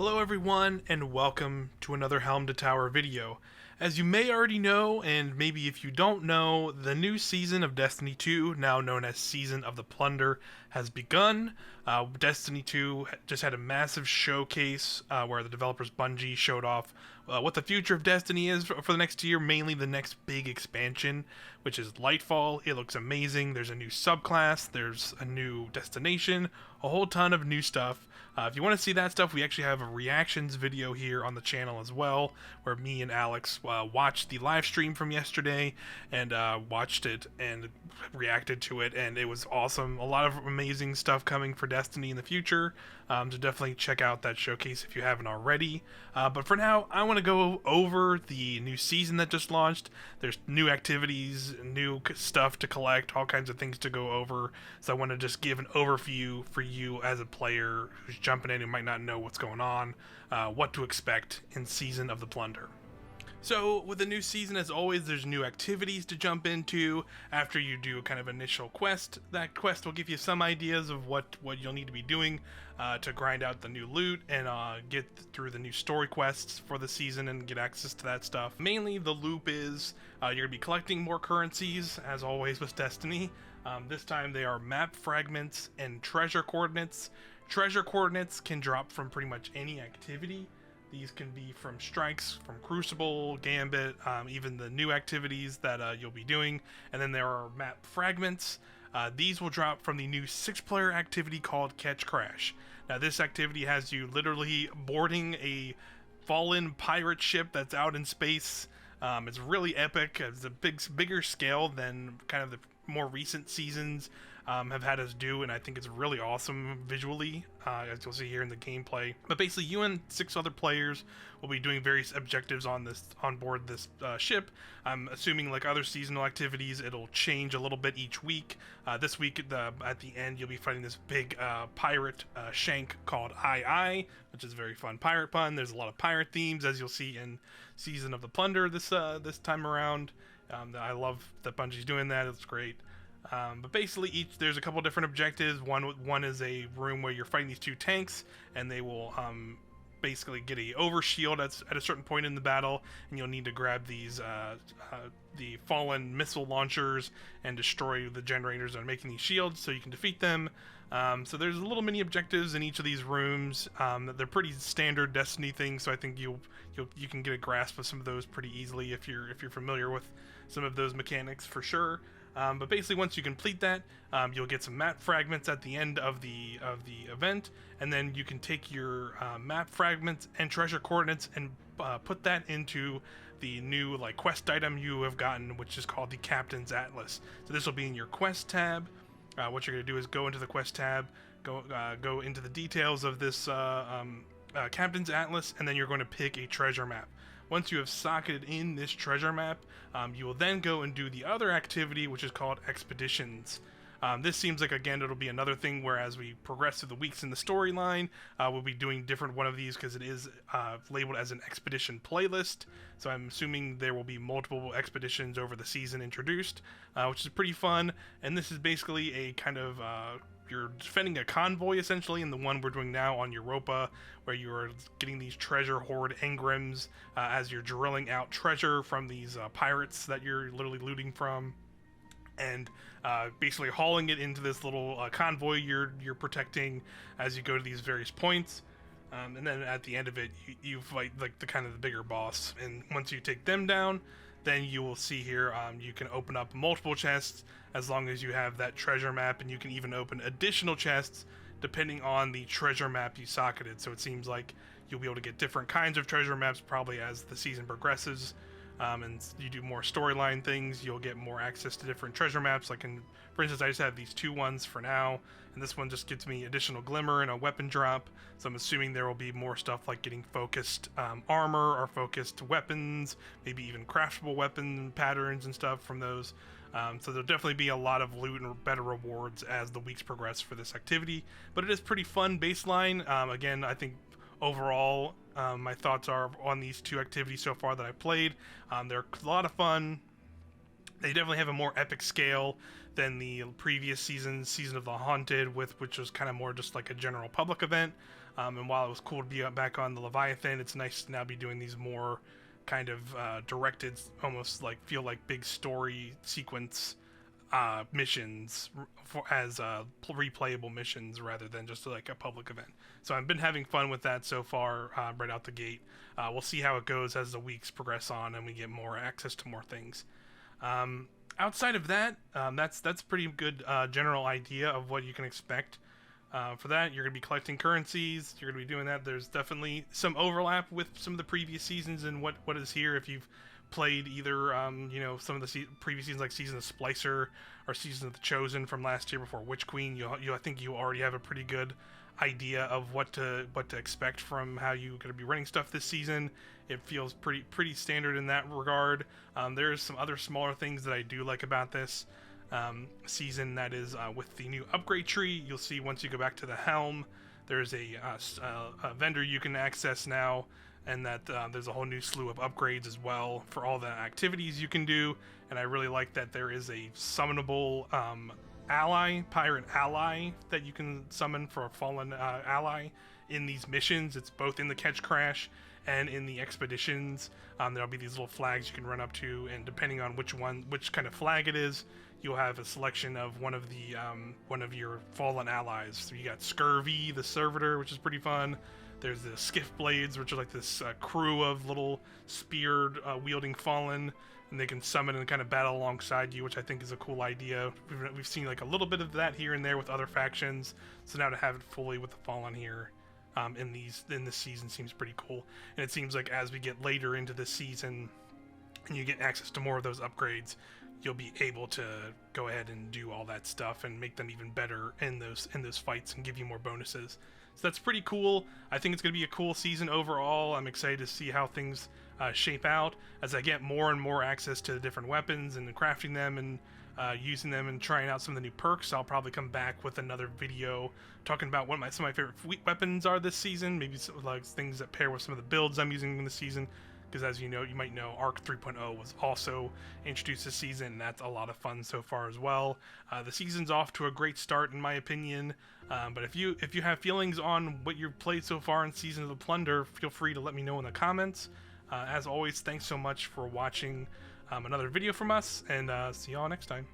Hello everyone, and welcome to another Helm to Tower video. As you may already know, and maybe if you don't know, the new season of Destiny 2, now known as Season of the Plunder, has begun. Destiny 2 just had a massive showcase where the developers Bungie showed off what the future of Destiny is for the next year, mainly the next big expansion, which is Lightfall. It looks amazing. There's a new subclass, there's a new destination, a whole ton of new stuff. If you want to see that stuff, we actually have a reactions video here on the channel as well, where me and Alex watched the live stream from yesterday and watched it and reacted to it, and it was awesome. A lot of amazing stuff coming for Destiny in the future, so definitely check out that showcase if you haven't already. But for now, I want to go over the new season that just launched. There's new activities, new stuff to collect, all kinds of things to go over, so I want to just give an overview for you as a player who's jumping in who might not know what's going on, what to expect in Season of the Plunder. So with the new season, as always, there's new activities to jump into after you do a kind of initial quest. That quest will give you some ideas of what you'll need to be doing to grind out the new loot and get through the new story quests for the season and get access to that stuff. Mainly the loop is you're going to be collecting more currencies, as always with Destiny. This time they are map fragments and treasure coordinates. Treasure coordinates can drop from pretty much any activity. These can be from strikes, from Crucible, Gambit, even the new activities that you'll be doing. And then there are map fragments. These will drop from the new 6-player activity called Catch Crash. Now this activity has you literally boarding a fallen pirate ship that's out in space. It's really epic. It's a bigger scale than kind of the more recent seasons have had us do, and I think it's really awesome visually, as you'll see here in the gameplay. But basically, you and 6 other players will be doing various objectives on board this ship. I'm assuming, like other seasonal activities, it'll change a little bit each week. This week, at the end, you'll be fighting this big pirate shank called I, which is a very fun pirate pun. There's a lot of pirate themes, as you'll see in Season of the Plunder this time around. I love that Bungie's doing that. It's great. But basically, there's a couple different objectives. One is a room where you're fighting these 2 tanks, and they will basically get a overshield at a certain point in the battle, and you'll need to grab these the fallen missile launchers and destroy the generators that are making these shields, so you can defeat them. So there's little mini objectives in each of these rooms. They're pretty standard Destiny things, so I think you can get a grasp of some of those pretty easily if you're familiar with some of those mechanics for sure. But basically, once you complete that, you'll get some map fragments at the end of the event, and then you can take your map fragments and treasure coordinates and put that into the new quest item you have gotten, which is called the Captain's Atlas. So this will be in your quest tab. What you're going to do is go into the quest tab, go into the details of this Captain's Atlas, and then you're going to pick a treasure map. Once you have socketed in this treasure map, you will then go and do the other activity, which is called Expeditions. This seems like, again, it'll be another thing where as we progress through the weeks in the storyline, we'll be doing different one of these because it is labeled as an expedition playlist. So I'm assuming there will be multiple expeditions over the season introduced, which is pretty fun. And this is basically a kind of you're defending a convoy, essentially, in the one we're doing now on Europa, where you are getting these treasure hoard engrams as you're drilling out treasure from these pirates that you're literally looting from, and basically hauling it into this little convoy you're protecting as you go to these various points. And then at the end of it, you fight the kind of the bigger boss, and once you take them down, then you will see here you can open up multiple chests as long as you have that treasure map, and you can even open additional chests depending on the treasure map you socketed. So it seems like you'll be able to get different kinds of treasure maps probably as the season progresses, and you do more storyline things, you'll get more access to different treasure maps. For instance, I just have these 2 ones for now, and this one just gives me additional glimmer and a weapon drop, so I'm assuming there will be more stuff like getting focused armor or focused weapons, maybe even craftable weapon patterns and stuff from those. So there'll definitely be a lot of loot and better rewards as the weeks progress for this activity, but it is pretty fun baseline. Again, I think overall my thoughts are on these 2 activities so far that I've played. They're a lot of fun. They definitely have a more epic scale than the previous Season of the Haunted, which was kind of more just like a general public event. And while it was cool to be back on the Leviathan, it's nice to now be doing these more kind of directed, almost like feel like big story sequence missions as replayable missions rather than just like a public event. So I've been having fun with that so far right out the gate. We'll see how it goes as the weeks progress on and we get more access to more things. Outside of that, that's pretty good general idea of what you can expect. For that, you're going to be collecting currencies. You're going to be doing that. There's definitely some overlap with some of the previous seasons and what is here. If you've played either, some of the previous seasons, like Season of Splicer or Season of the Chosen from last year before Witch Queen, I think you already have a pretty good idea of what to expect from how you're going to be running stuff this season. It feels pretty standard in that regard. There's some other smaller things that I do like about this season. That is with the new upgrade tree. You'll see once you go back to the Helm, there's a vendor you can access now, and that there's a whole new slew of upgrades as well for all the activities you can do. And I really like that there is a summonable pirate ally that you can summon for a fallen ally in these missions. It's both in the Catch Crash and in the expeditions. There'll be these little flags you can run up to, and depending on which kind of flag it is, you'll have a selection of one of your fallen allies. So you got Scurvy, the servitor, which is pretty fun. There's the Skiff Blades, which are like this crew of little spear wielding fallen, and they can summon and kind of battle alongside you, which I think is a cool idea. We've seen like a little bit of that here and there with other factions, so now to have it fully with the fallen here in this season seems pretty cool. And it seems like as we get later into the season and you get access to more of those upgrades, you'll be able to go ahead and do all that stuff and make them even better in those fights and give you more bonuses. So that's pretty cool. I think it's going to be a cool season overall. I'm excited to see how things shape out as I get more and more access to the different weapons and crafting them and using them and trying out some of the new perks. I'll probably come back with another video talking about what some of my favorite weapons are this season, maybe some, like things that pair with some of the builds I'm using in the season. Because as you might know, Arc 3.0 was also introduced this season, and that's a lot of fun so far as well. The season's off to a great start, in my opinion. But if you have feelings on what you've played so far in Season of the Plunder, feel free to let me know in the comments. As always, thanks so much for watching another video from us, and see y'all next time.